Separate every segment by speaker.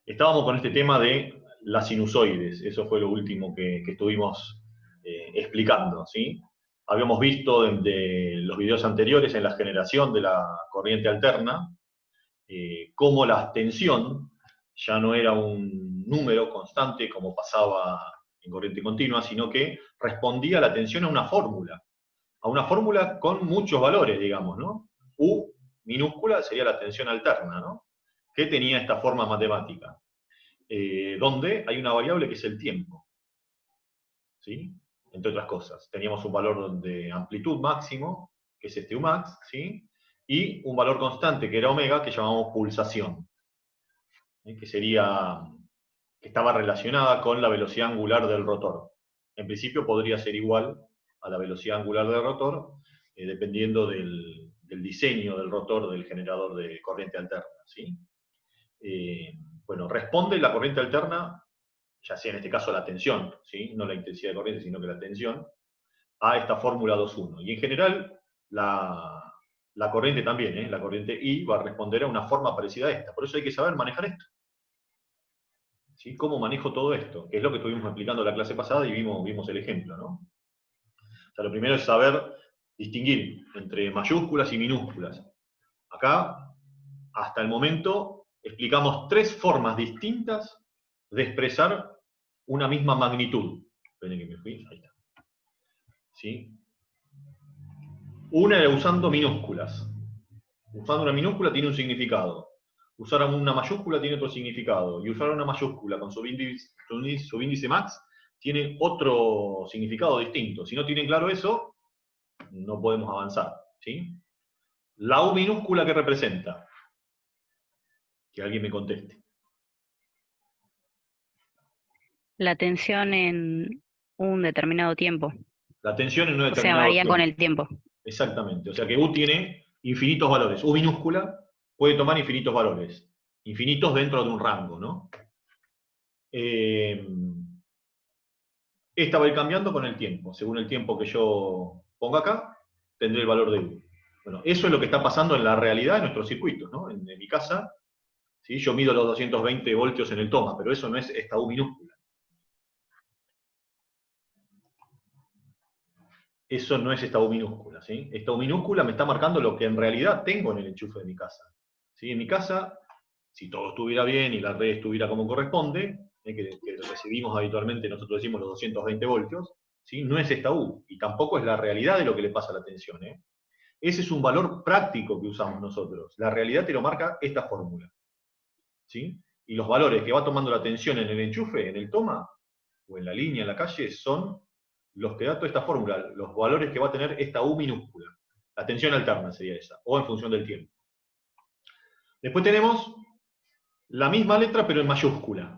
Speaker 1: Estábamos con este tema de las sinusoides, eso fue lo último que estuvimos explicando, ¿sí? Habíamos visto de los videos anteriores en la generación de la corriente alterna, cómo la tensión ya no era un número constante como pasaba en corriente continua, sino que respondía la tensión a una fórmula con muchos valores, digamos, ¿no? U minúscula sería la tensión alterna, ¿no? Que tenía esta forma matemática, donde hay una variable que es el tiempo, ¿sí? Entre otras cosas. Teníamos un valor de amplitud máximo, que es este Umax, ¿sí? Y un valor constante, que era omega, que llamamos pulsación, que estaba relacionada con la velocidad angular del rotor. En principio podría ser igual a la velocidad angular del rotor, dependiendo del diseño del rotor del generador de corriente alterna, ¿sí? Bueno, responde la corriente alterna, ya sea en este caso la tensión, ¿sí? No la intensidad de corriente, sino que la tensión, a esta fórmula 2.1. Y en general, la corriente también, la corriente I va a responder a una forma parecida a esta. Por eso hay que saber manejar esto. ¿Sí? ¿Cómo manejo todo esto? Que es lo que estuvimos explicando en la clase pasada y vimos el ejemplo, ¿no? O sea, lo primero es saber distinguir entre mayúsculas y minúsculas. Acá, hasta el momento, explicamos tres formas distintas de expresar una misma magnitud. Esperen que me fui, ahí está. ¿Sí? Una era usando minúsculas. Usando una minúscula tiene un significado. Usar una mayúscula tiene otro significado. Y usar una mayúscula con su índice max tiene otro significado distinto. Si no tienen claro eso, no podemos avanzar, ¿sí? La U minúscula, ¿qué representa? Que alguien me conteste.
Speaker 2: La tensión en un determinado tiempo.
Speaker 1: La tensión en un
Speaker 2: O sea,
Speaker 1: determinado
Speaker 2: varía
Speaker 1: tiempo.
Speaker 2: con el tiempo.
Speaker 1: Exactamente. O sea que U tiene infinitos valores. U minúscula puede tomar infinitos valores. Infinitos dentro de un rango, ¿no? Esta va a ir cambiando con el tiempo. Según el tiempo que yo ponga acá, tendré el valor de U. Bueno, eso es lo que está pasando en la realidad de nuestros circuitos, ¿no? En mi casa, ¿sí? Yo mido los 220 voltios en el toma, pero eso no es esta U minúscula. Eso no es esta U minúscula, ¿sí? Esta U minúscula me está marcando lo que en realidad tengo en el enchufe de mi casa. ¿Sí? En mi casa, si todo estuviera bien y la red estuviera como corresponde, que recibimos habitualmente, nosotros decimos los 220 voltios, ¿sí? No es esta U, y tampoco es la realidad de lo que le pasa a la tensión, ¿eh? Ese es un valor práctico que usamos nosotros. La realidad te lo marca esta fórmula, ¿sí? Y los valores que va tomando la tensión en el enchufe, en el toma, o en la línea, en la calle, son los que da toda esta fórmula, los valores que va a tener esta U minúscula. La tensión alterna sería esa, o en función del tiempo. Después tenemos la misma letra, pero en mayúscula.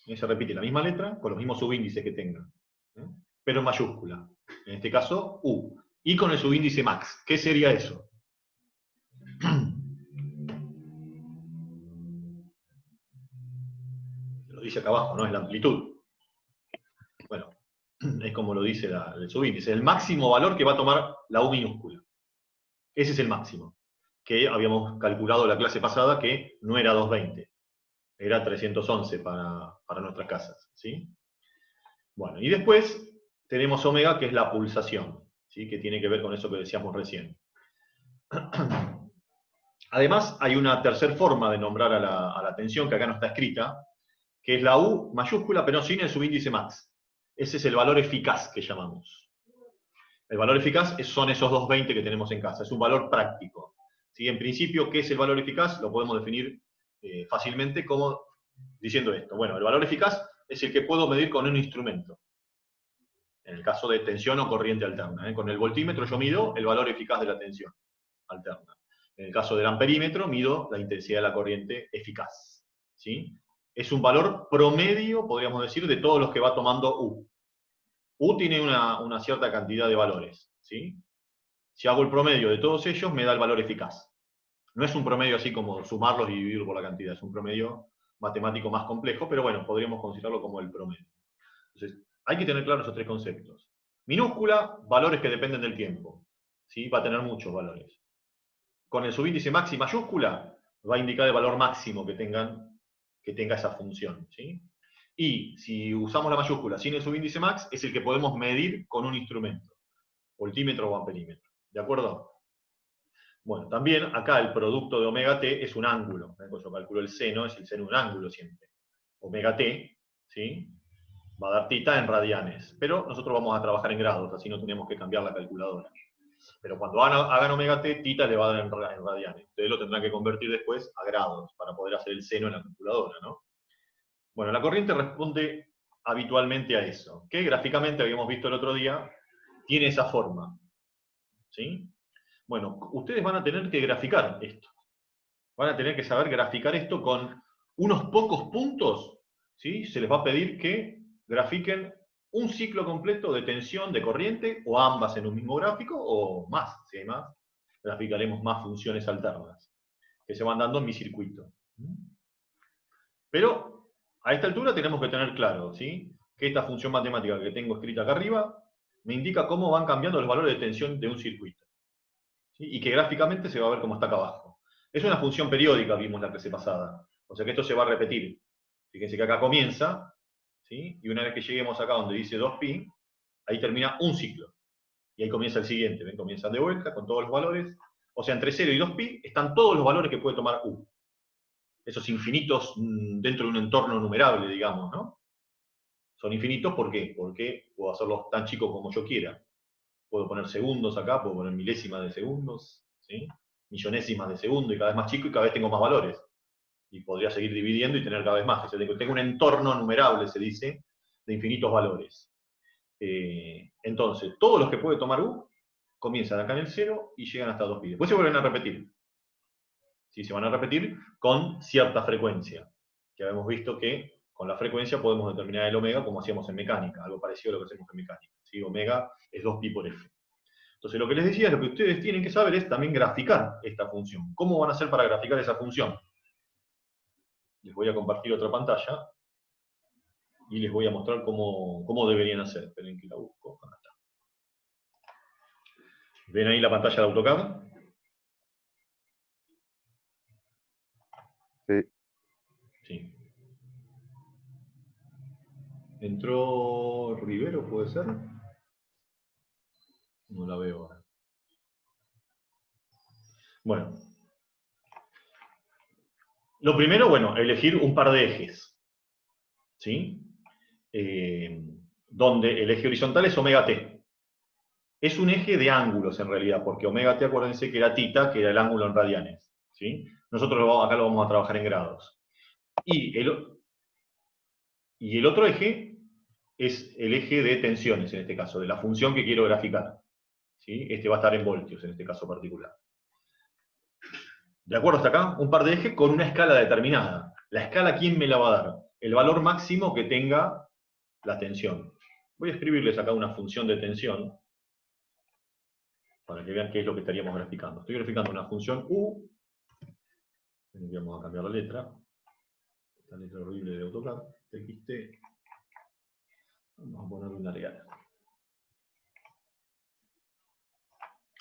Speaker 1: Se repite la misma letra con los mismos subíndices que tenga, pero en mayúscula. En este caso, U. Y con el subíndice max. ¿Qué sería eso? Lo dice acá abajo, ¿no? Es la amplitud. Bueno, es como lo dice el subíndice. El máximo valor que va a tomar la U minúscula. Ese es el máximo. Que habíamos calculado la clase pasada que no era 220. Era 311 para nuestras casas, ¿sí? Bueno, y después tenemos omega, que es la pulsación, ¿sí? Que tiene que ver con eso que decíamos recién. Además, hay una tercera forma de nombrar a la tensión, que acá no está escrita, que es la U mayúscula, pero sin el subíndice max. Ese es el valor eficaz que llamamos. El valor eficaz son esos 220 que tenemos en casa, es un valor práctico. ¿Sí? En principio, ¿qué es el valor eficaz? Lo podemos definir fácilmente como diciendo esto. Bueno, el valor eficaz es el que puedo medir con un instrumento. En el caso de tensión o corriente alterna. Con el voltímetro yo mido el valor eficaz de la tensión alterna. En el caso del amperímetro, mido la intensidad de la corriente eficaz. ¿Sí? Es un valor promedio, podríamos decir, de todos los que va tomando U. U tiene una cierta cantidad de valores. ¿Sí? Si hago el promedio de todos ellos, me da el valor eficaz. No es un promedio así como sumarlos y dividirlo por la cantidad, es un promedio matemático más complejo, pero bueno, podríamos considerarlo como el promedio. Entonces, hay que tener claros esos tres conceptos. Minúscula, valores que dependen del tiempo. ¿Sí? Va a tener muchos valores. Con el subíndice max y mayúscula, va a indicar el valor máximo que tenga esa función, ¿sí? Y si usamos la mayúscula sin el subíndice max, es el que podemos medir con un instrumento, voltímetro o amperímetro. ¿De acuerdo? Bueno, también acá el producto de omega t es un ángulo. Pues yo calculo el seno, es el seno de un ángulo siempre. Omega t, ¿sí? Va a dar tita en radianes. Pero nosotros vamos a trabajar en grados, así no tenemos que cambiar la calculadora. Pero cuando hagan omega t, tita le va a dar en radianes. Ustedes lo tendrán que convertir después a grados para poder hacer el seno en la calculadora, ¿no? Bueno, la corriente responde habitualmente a eso, que gráficamente habíamos visto el otro día, tiene esa forma. ¿Sí? Bueno, ustedes van a tener que graficar esto. Van a tener que saber graficar esto con unos pocos puntos, ¿sí? Se les va a pedir que grafiquen un ciclo completo de tensión, de corriente, o ambas en un mismo gráfico, o más, si hay más, graficaremos más funciones alternas, que se van dando en mi circuito. Pero a esta altura tenemos que tener claro, ¿sí? Que esta función matemática que tengo escrita acá arriba me indica cómo van cambiando los valores de tensión de un circuito. ¿Sí? Y que gráficamente se va a ver cómo está acá abajo. Es una función periódica, vimos la clase pasada. O sea que esto se va a repetir. Fíjense que acá comienza, ¿sí? Y una vez que lleguemos acá donde dice 2pi, ahí termina un ciclo. Y ahí comienza el siguiente. ¿Ven? Comienza de vuelta con todos los valores. O sea, entre 0 y 2pi están todos los valores que puede tomar U. Esos infinitos dentro de un entorno numerable, digamos, ¿no? Son infinitos, ¿por qué? Porque puedo hacerlos tan chicos como yo quiera. Puedo poner segundos acá, puedo poner milésimas de segundos, ¿sí? Millonésimas de segundo, y cada vez más chico, y cada vez tengo más valores. Y podría seguir dividiendo y tener cada vez más. O sea, tengo un entorno numerable, se dice, de infinitos valores. Entonces, todos los que puede tomar U comienzan acá en el 0 y llegan hasta 2pi. Después se vuelven a repetir. ¿Sí? Se van a repetir con cierta frecuencia. Que habíamos visto que con la frecuencia podemos determinar el omega como hacíamos en mecánica, algo parecido a lo que hacemos en mecánica. ¿Sí? Omega es 2pi por f. Entonces lo que les decía, lo que ustedes tienen que saber es también graficar esta función. ¿Cómo van a hacer para graficar esa función? Les voy a compartir otra pantalla y les voy a mostrar cómo deberían hacer. Esperen que la busco. Acá está. ¿Ven ahí la pantalla de AutoCAD?
Speaker 3: Sí.
Speaker 1: Sí. ¿Entró Rivero, puede ser? No la veo ahora. Bueno. Lo primero, bueno, elegir un par de ejes. ¿Sí? Donde el eje horizontal es omega t. Es un eje de ángulos en realidad, porque omega t, acuérdense que era tita, que era el ángulo en radianes. ¿Sí? Nosotros acá lo vamos a trabajar en grados. Y el otro eje es el eje de tensiones, en este caso, de la función que quiero graficar. ¿Sí? Este va a estar en voltios, en este caso particular. ¿De acuerdo hasta acá? Un par de ejes con una escala determinada. ¿La escala quién me la va a dar? El valor máximo que tenga la tensión. Voy a escribirles acá una función de tensión para que vean qué es lo que estaríamos graficando. Estoy graficando una función U. Vamos a cambiar la letra. Esta letra horrible de AutoCAD. TXT. Vamos a ponerle una real.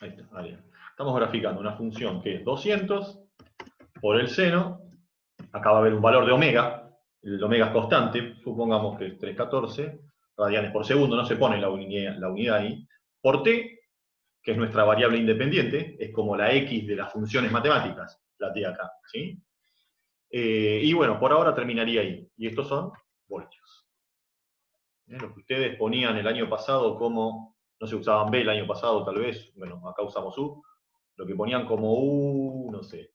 Speaker 1: Ahí está, ahí. Estamos graficando una función que es 200 por el seno. Acá va a haber un valor de omega. El omega es constante. Supongamos que es 314 radianes por segundo. No se pone la unidad ahí. Por t, que es nuestra variable independiente. Es como la x de las funciones matemáticas. La t acá. ¿Sí? Y bueno, por ahora terminaría ahí. Y estos son voltios. Lo que ustedes ponían el año pasado como, no se usaban B el año pasado tal vez, bueno, acá usamos U, lo que ponían como U, no sé,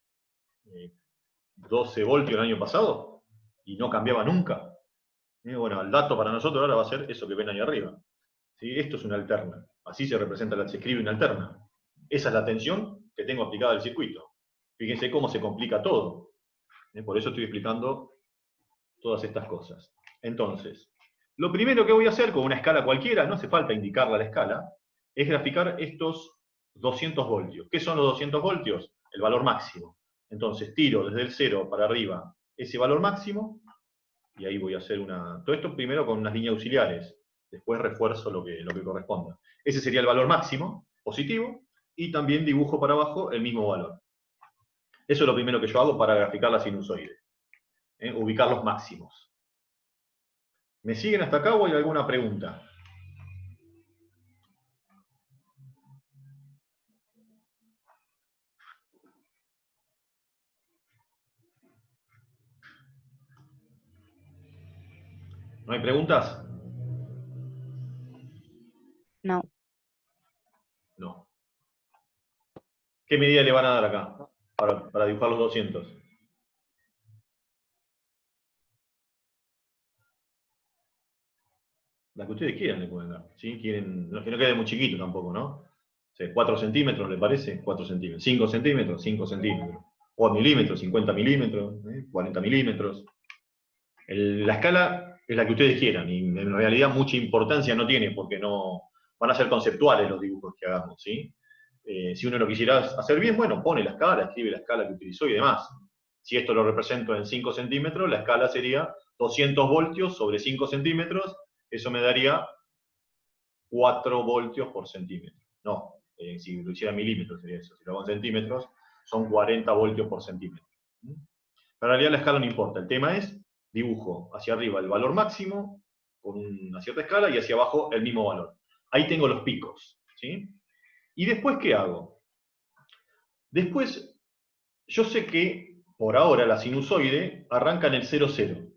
Speaker 1: 12 voltios el año pasado, y no cambiaba nunca. Bueno, el dato para nosotros ahora va a ser eso que ven ahí arriba. ¿Sí? Esto es una alterna, así se representa, se escribe una alterna. Esa es la tensión que tengo aplicada al circuito. Fíjense cómo se complica todo. Por eso estoy explicando todas estas cosas. Entonces, lo primero que voy a hacer con una escala cualquiera, no hace falta indicarla la escala, es graficar estos 200 voltios. ¿Qué son los 200 voltios? El valor máximo. Entonces tiro desde el 0 para arriba ese valor máximo, y ahí voy a hacer todo esto primero con unas líneas auxiliares, después refuerzo lo que corresponda. Ese sería el valor máximo, positivo, y también dibujo para abajo el mismo valor. Eso es lo primero que yo hago para graficar la sinusoide. Ubicar los máximos. ¿Me siguen hasta acá o hay alguna pregunta? ¿No hay preguntas?
Speaker 2: No.
Speaker 1: No. ¿Qué medida le van a dar acá para dibujar los 200? La que ustedes quieran le pueden dar. ¿Sí? Quieren, que no quede muy chiquito tampoco, ¿no? O sea, 4 centímetros, ¿le parece? 4 centímetros. 5 centímetros, 5 centímetros. O milímetros, 50 milímetros, 40 milímetros. La escala es la que ustedes quieran y en realidad mucha importancia no tiene porque no van a ser conceptuales los dibujos que hagamos, ¿sí? Si uno lo quisiera hacer bien, bueno, pone la escala, escribe la escala que utilizó y demás. Si esto lo represento en 5 centímetros, la escala sería 200 voltios sobre 5 centímetros, eso me daría 4 voltios por centímetro. No, si lo hiciera en milímetros sería eso, si lo hago en centímetros, son 40 voltios por centímetro. En realidad la escala no importa, el tema es dibujo hacia arriba el valor máximo con una cierta escala y hacia abajo el mismo valor. Ahí tengo los picos, ¿sí? ¿Y después qué hago? Después, yo sé que por ahora la sinusoide arranca en el 0, 0.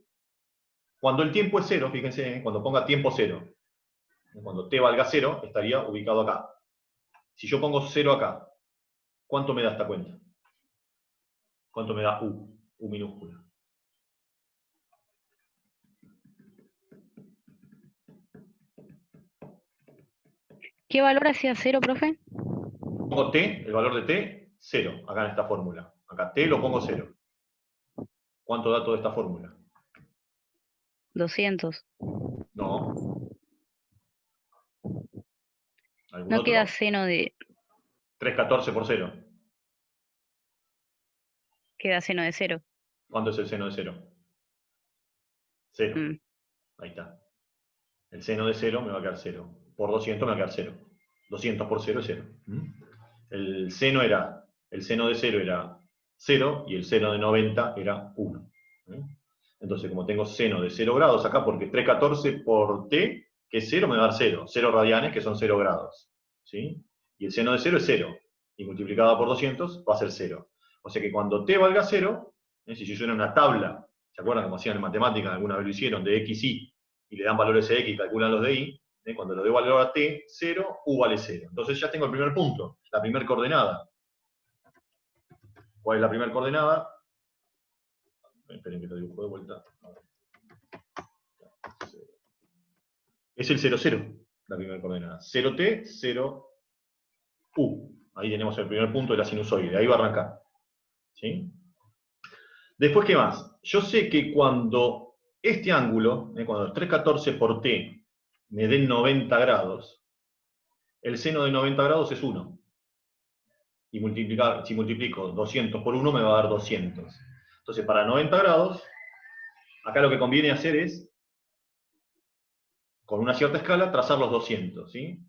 Speaker 1: Cuando el tiempo es 0, fíjense, cuando ponga tiempo 0, cuando t valga 0, estaría ubicado acá. Si yo pongo 0 acá, ¿cuánto me da esta cuenta? ¿Cuánto me da U? U minúscula.
Speaker 2: ¿Qué valor hacía 0, profe?
Speaker 1: Pongo t, el valor de t, 0, acá en esta fórmula. Acá t lo pongo 0. ¿Cuánto da toda esta fórmula?
Speaker 2: 200.
Speaker 1: No. ¿Algún
Speaker 2: No queda
Speaker 1: otro?
Speaker 2: seno de
Speaker 1: 314 por 0.
Speaker 2: queda seno de 0.
Speaker 1: ¿Cuánto es el seno de 0? 0.
Speaker 2: Mm.
Speaker 1: Ahí está. El seno de 0 me va a quedar 0. Por 200 me va a quedar 0. 200 por 0 es 0. El seno de 0 era 0 y el seno de 90 era 1. Entonces, como tengo seno de 0 grados acá, porque 314 por t, que es 0, me va a dar 0. 0 radianes, que son 0 grados. ¿Sí? Y el seno de 0 es 0. Y multiplicado por 200 va a ser 0. O sea que cuando t valga 0, si yo en una tabla, ¿se acuerdan como hacían en matemáticas? Alguna vez lo hicieron, de x, y le dan valores de x y calculan los de y. Cuando le doy valor a t, 0, u vale 0. Entonces ya tengo el primer punto, la primera coordenada. ¿Cuál es la primera coordenada? Esperen que lo dibujo de vuelta. Es el 0, 0, la primera coordenada. 0t, 0u. Ahí tenemos el primer punto de la sinusoide. Ahí va a arrancar. ¿Sí? Después, ¿qué más? Yo sé que cuando este ángulo, cuando 314 por t me den 90 grados, el seno de 90 grados es 1. Y si multiplico 200 por 1 me va a dar 200. Entonces, para 90 grados, acá lo que conviene hacer es, con una cierta escala, trazar los 200. ¿Sí?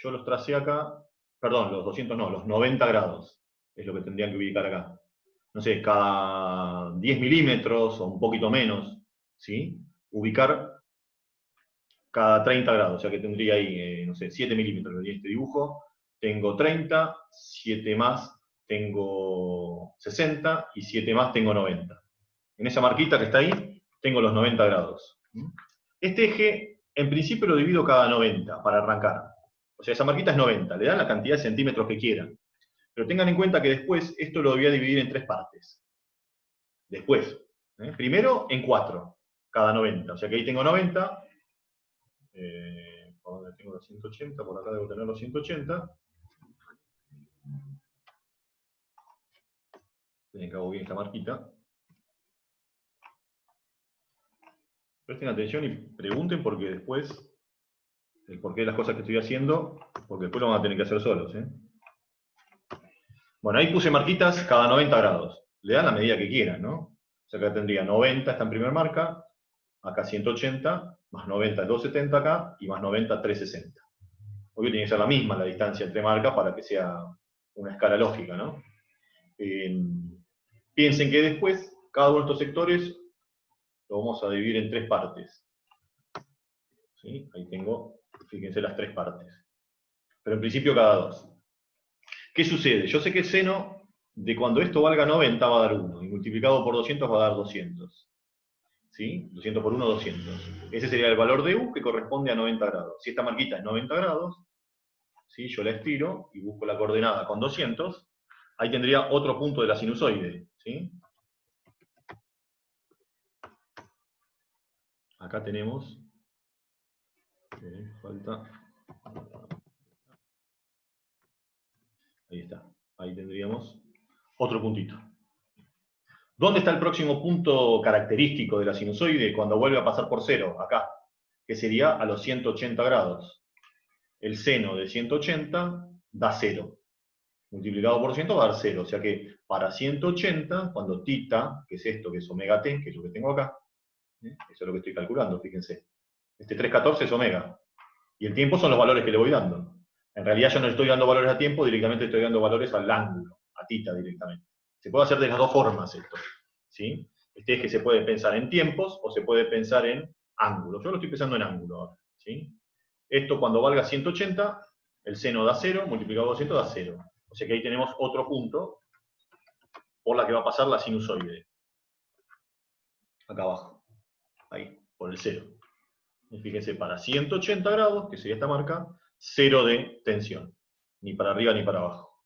Speaker 1: Yo los tracé acá, perdón, los 200 no, los 90 grados. Es lo que tendrían que ubicar acá. No sé, cada 10 milímetros o un poquito menos, ¿sí? Ubicar cada 30 grados, o sea que tendría ahí, no sé, 7 milímetros en este dibujo. Tengo 30, 7 más tengo 60 y 7 más tengo 90. En esa marquita que está ahí, tengo los 90 grados. Este eje, en principio lo divido cada 90 para arrancar. O sea, esa marquita es 90, le dan la cantidad de centímetros que quieran. Pero tengan en cuenta que después esto lo voy a dividir en 3 partes. Después, primero en 4, cada 90. O sea que ahí tengo 90. ¿Por dónde tengo los 180? Por acá debo tener los 180. Miren que hago bien esta marquita. Presten atención y pregunten porque después, el porqué de las cosas que estoy haciendo, porque después lo van a tener que hacer solos. Bueno, ahí puse marquitas cada 90 grados. Le dan la medida que quieran, ¿no? O sea que tendría 90 esta en primera marca, acá 180, más 90 es 270 acá, y más 90 360. Obvio tiene que ser la misma la distancia entre marcas para que sea una escala lógica, ¿no? Piensen que después, cada uno de estos sectores lo vamos a dividir en 3 partes. ¿Sí? Ahí tengo, fíjense las 3 partes. Pero en principio cada 2. ¿Qué sucede? Yo sé que el seno de cuando esto valga 90 va a dar 1, y multiplicado por 200 va a dar 200. ¿Sí? 200 por 1, 200. Ese sería el valor de U que corresponde a 90 grados. Si esta marquita es 90 grados, ¿sí? Yo la estiro y busco la coordenada con 200, ahí tendría otro punto de la sinusoide. ¿Sí? Acá tenemos, falta, ahí está, ahí tendríamos otro puntito. ¿Dónde está el próximo punto característico de la sinusoide cuando vuelve a pasar por 0? Acá, que sería a los 180 grados. El seno de 180 da 0. Multiplicado por 100 va a dar 0. O sea que para 180, cuando θ, que es esto, que es omega t, que es lo que tengo acá, eso es lo que estoy calculando, fíjense. Este 314 es omega. Y el tiempo son los valores que le voy dando. En realidad yo no estoy dando valores a tiempo, directamente estoy dando valores al ángulo, a θ directamente. Se puede hacer de las dos formas esto. ¿Sí? Este eje se puede pensar en tiempos o se puede pensar en ángulos. Yo lo estoy pensando en ángulo ahora. ¿Sí? Esto cuando valga 180, el seno da 0, multiplicado por 200 da 0. O sea que ahí tenemos otro punto por la que va a pasar la sinusoide. Acá abajo. Ahí, por el 0. Y fíjense, para 180 grados, que sería esta marca, 0 de tensión. Ni para arriba ni para abajo.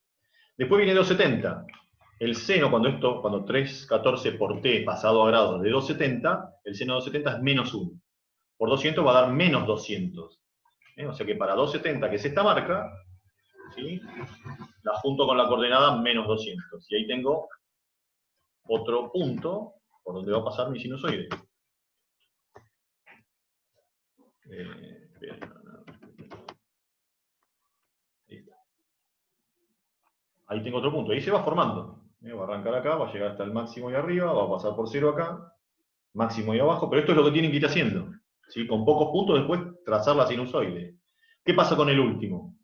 Speaker 1: Después viene 270. El seno, cuando 314 por t pasado a grados de 270, el seno de 270 es menos 1. Por 200 va a dar menos 200. O sea que para 270, que es esta marca, ¿sí? La junto con la coordenada menos 200. Y ahí tengo otro punto por donde va a pasar mi sinusoide. Ahí tengo otro punto. Ahí se va formando. Va a arrancar acá, va a llegar hasta el máximo ahí arriba, va a pasar por 0 acá, máximo ahí abajo, pero esto es lo que tienen que ir haciendo. ¿Sí? Con pocos puntos después trazar la sinusoide. ¿Qué pasa con el último?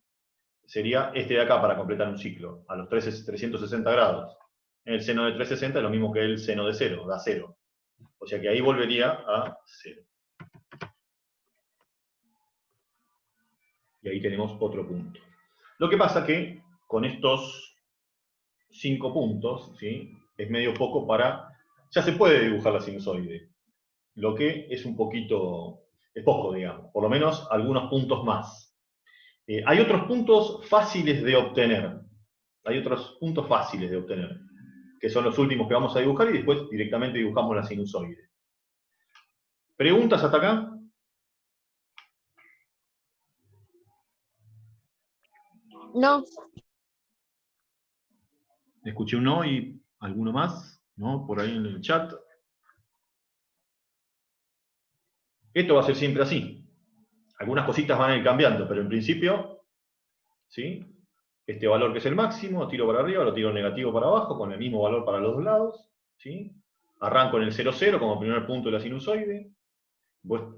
Speaker 1: Sería este de acá para completar un ciclo, a los 360 grados. El seno de 360 es lo mismo que el seno de 0, da 0. O sea que ahí volvería a 0. Y ahí tenemos otro punto. Lo que pasa que con estos 5 puntos, ¿sí? Es medio poco para... Ya se puede dibujar la sinusoide. Lo que es un poquito... es poco, digamos. Por lo menos algunos puntos más. Hay otros puntos fáciles de obtener. Hay otros puntos fáciles de obtener. Que son los últimos que vamos a dibujar y después directamente dibujamos la sinusoide. ¿Preguntas hasta acá?
Speaker 3: No.
Speaker 1: Escuché un no y alguno más, ¿no? Por ahí en el chat. Esto va a ser siempre así. Algunas cositas van a ir cambiando, pero en principio, ¿sí? Este valor que es el máximo, lo tiro para arriba, lo tiro negativo para abajo, con el mismo valor para los dos lados, ¿sí? Arranco en el 0, 0 como primer punto de la sinusoide.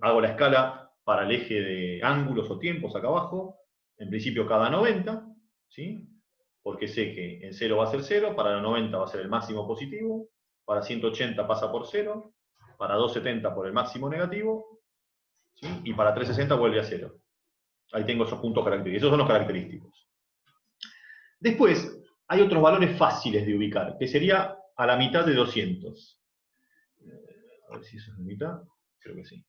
Speaker 1: Hago la escala para el eje de ángulos o tiempos acá abajo. En principio cada 90, ¿sí? Porque sé que en 0 va a ser 0, para la 90 va a ser el máximo positivo, para 180 pasa por 0, para 270 por el máximo negativo, ¿sí? Y para 360 vuelve a 0. Ahí tengo esos puntos característicos. Esos son los característicos. Después, hay otros valores fáciles de ubicar, que sería a la mitad de 200. A ver si eso es la mitad. Creo que sí.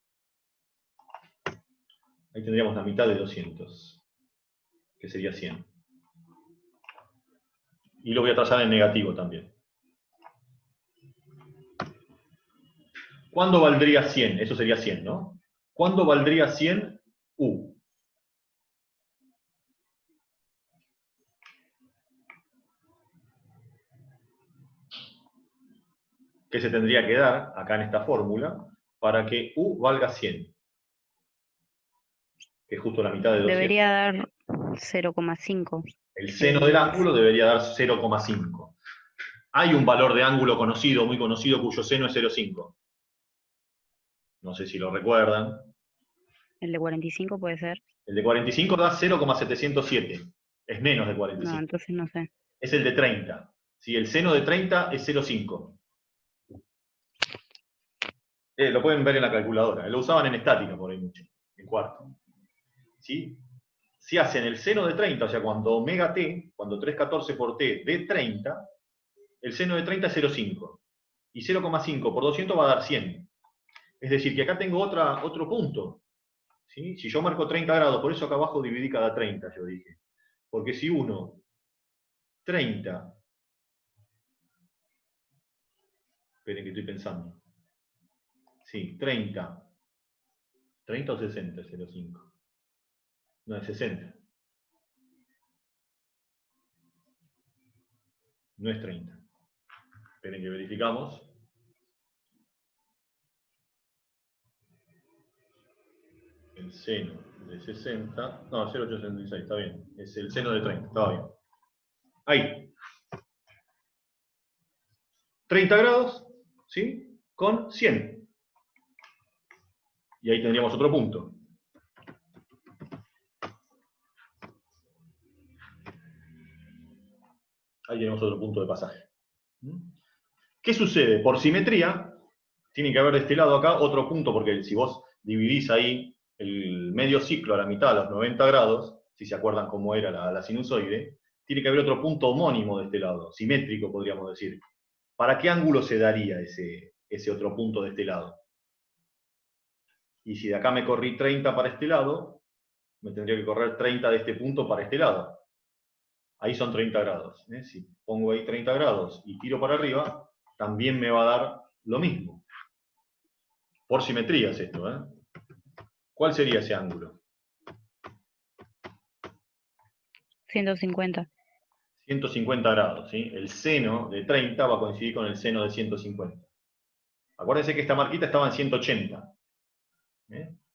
Speaker 1: Ahí tendríamos la mitad de 200, que sería 100. Y lo voy a trazar en negativo también. ¿Cuándo valdría 100? Eso sería 100, ¿no? ¿Cuándo valdría 100 U? ¿Qué se tendría que dar acá en esta fórmula para que U valga 100? Que es justo la mitad de 200.
Speaker 2: Debería dar 0,5.
Speaker 1: El seno del ángulo debería dar 0,5. Hay un valor de ángulo conocido, muy conocido, cuyo seno es 0,5. No sé si lo recuerdan.
Speaker 2: El de 45 puede ser.
Speaker 1: El de 45 da 0,707. Es menos de 45.
Speaker 2: No, entonces no sé.
Speaker 1: Es el de 30. ¿Sí? El seno de 30 es 0,5. Lo pueden ver en la calculadora. Lo usaban en estática por ahí mucho, en cuarto. ¿Sí? Si hacen el seno de 30, o sea, cuando omega t, cuando 314 por t de 30, el seno de 30 es 0,5. Y 0,5 por 200 va a dar 100. Es decir, que acá tengo otro punto. ¿Sí? Si yo marco 30 grados, por eso acá abajo dividí cada 30, yo dije. Porque si uno 30, esperen que estoy pensando. Sí, 30. 30 o 60, 0,5. No, es 60. No es 30. Esperen que verificamos. El seno de 60. No, 0,866, está bien. Es el seno de 30, estaba bien. Ahí. 30 grados, ¿sí? Con 100. Y ahí tendríamos otro punto. Ahí tenemos otro punto de pasaje. ¿Qué sucede? Por simetría, tiene que haber de este lado acá otro punto, porque si vos dividís ahí el medio ciclo a la mitad, a los 90 grados, si se acuerdan cómo era la sinusoide, tiene que haber otro punto homónimo de este lado, simétrico podríamos decir. ¿Para qué ángulo se daría ese otro punto de este lado? Y si de acá me corrí 30 para este lado, me tendría que correr 30 de este punto para este lado. Ahí son 30 grados. Si pongo ahí 30 grados y tiro para arriba, también me va a dar lo mismo. Por simetría es esto. ¿Cuál sería ese ángulo?
Speaker 2: 150.
Speaker 1: 150 grados. ¿Sí? El seno de 30 va a coincidir con el seno de 150. Acuérdense que esta marquita estaba en 180.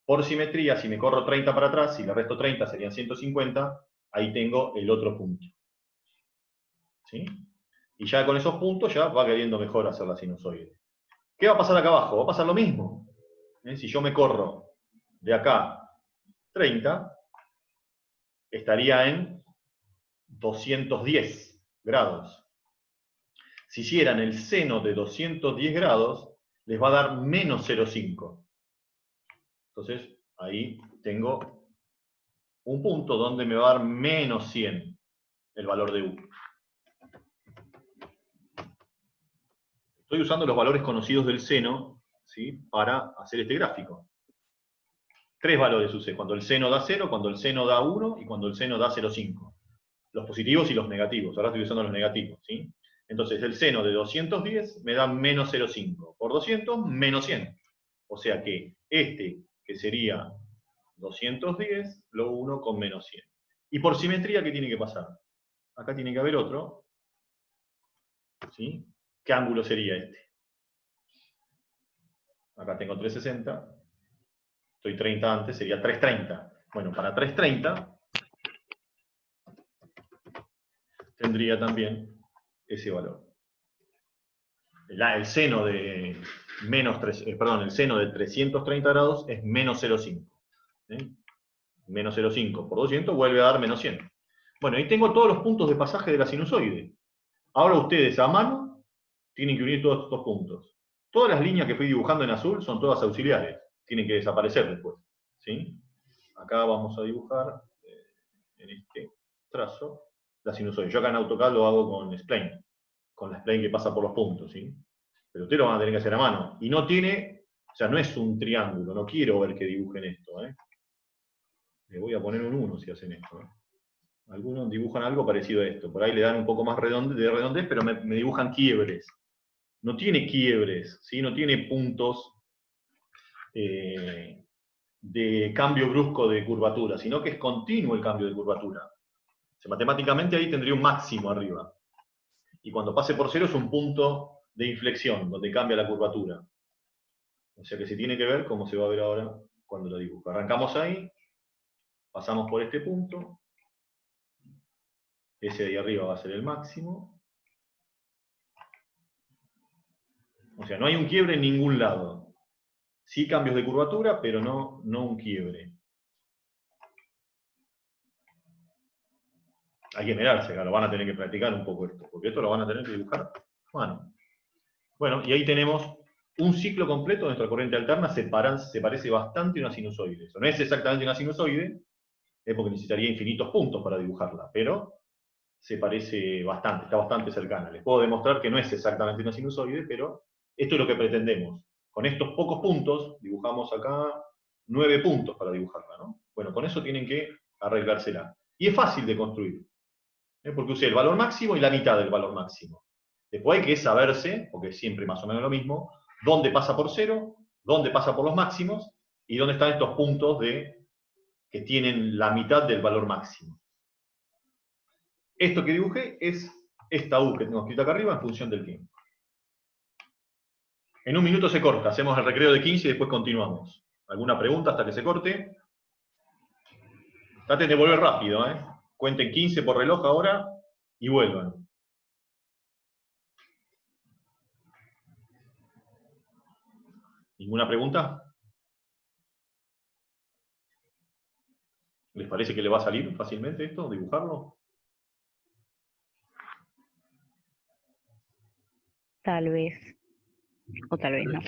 Speaker 1: Por simetría, si me corro 30 para atrás, si le resto 30 serían 150, ahí tengo el otro punto. ¿Sí? Y ya con esos puntos ya va queriendo mejor hacer la sinusoide. ¿Qué va a pasar acá abajo? Va a pasar lo mismo. Si yo me corro de acá 30, estaría en 210 grados. Si hicieran el seno de 210 grados, les va a dar menos 0,5. Entonces, ahí tengo un punto donde me va a dar menos 100 el valor de U. Estoy usando los valores conocidos del seno, ¿sí?, para hacer este gráfico. 3 valores usé, cuando el seno da 0, cuando el seno da 1 y cuando el seno da 0,5. Los positivos y los negativos. Ahora estoy usando los negativos, ¿sí? Entonces el seno de 210 me da menos 0,5. Por 200, menos 100. O sea que este, que sería 210, lo uno con menos 100. Y por simetría, ¿qué tiene que pasar? Acá tiene que haber otro. ¿Sí? ¿Qué ángulo sería este? Acá tengo 360. Estoy 30 antes, sería 330. Bueno, para 330 tendría también ese valor. El seno de el seno de 330 grados es menos 0,5. Menos 0,5 por 200 vuelve a dar menos 100. Bueno, ahí tengo todos los puntos de pasaje de la sinusoide. Ahora ustedes a mano tienen que unir todos estos puntos. Todas las líneas que fui dibujando en azul son todas auxiliares. Tienen que desaparecer después. ¿Sí? Acá vamos a dibujar en este trazo la sinusoide. Yo acá en AutoCAD lo hago con spline. Con la spline que pasa por los puntos. ¿Sí? Pero ustedes lo van a tener que hacer a mano. Y no tiene, o sea, no es un triángulo. No quiero ver que dibujen esto. Le voy a poner un 1 si hacen esto. Algunos dibujan algo parecido a esto. Por ahí le dan un poco más de redondez, pero me dibujan quiebres. No tiene quiebres, ¿sí? No tiene puntos de cambio brusco de curvatura, sino que es continuo el cambio de curvatura. O sea, matemáticamente ahí tendría un máximo arriba. Y cuando pase por 0 es un punto de inflexión, donde cambia la curvatura. O sea que se tiene que ver como se va a ver ahora cuando lo dibujo. Arrancamos ahí, pasamos por este punto. Ese de ahí arriba va a ser el máximo. O sea, no hay un quiebre en ningún lado. Sí cambios de curvatura, pero no un quiebre. Hay que mirarse, lo van a tener que practicar un poco esto, porque esto lo van a tener que dibujar. Bueno, y ahí tenemos un ciclo completo de nuestra corriente alterna se parece bastante a una sinusoide. Eso no es exactamente una sinusoide, porque necesitaría infinitos puntos para dibujarla, pero se parece bastante, está bastante cercana. Les puedo demostrar que no es exactamente una sinusoide, pero esto es lo que pretendemos. Con estos pocos puntos, dibujamos acá 9 puntos para dibujarla, ¿no? Bueno, con eso tienen que arreglársela. Y es fácil de construir, porque usé el valor máximo y la mitad del valor máximo. Después hay que saberse, porque es siempre más o menos lo mismo, dónde pasa por cero, dónde pasa por los máximos, y dónde están estos puntos que tienen la mitad del valor máximo. Esto que dibujé es esta U que tengo escrita acá arriba en función del tiempo. En un minuto se corta, hacemos el recreo de 15 y después continuamos. ¿Alguna pregunta hasta que se corte? Traten de volver rápido, ¿eh? Cuenten 15 por reloj ahora y vuelvan. ¿Ninguna pregunta? ¿Les parece que le va a salir fácilmente esto, dibujarlo?
Speaker 2: Tal vez. O tal vez no.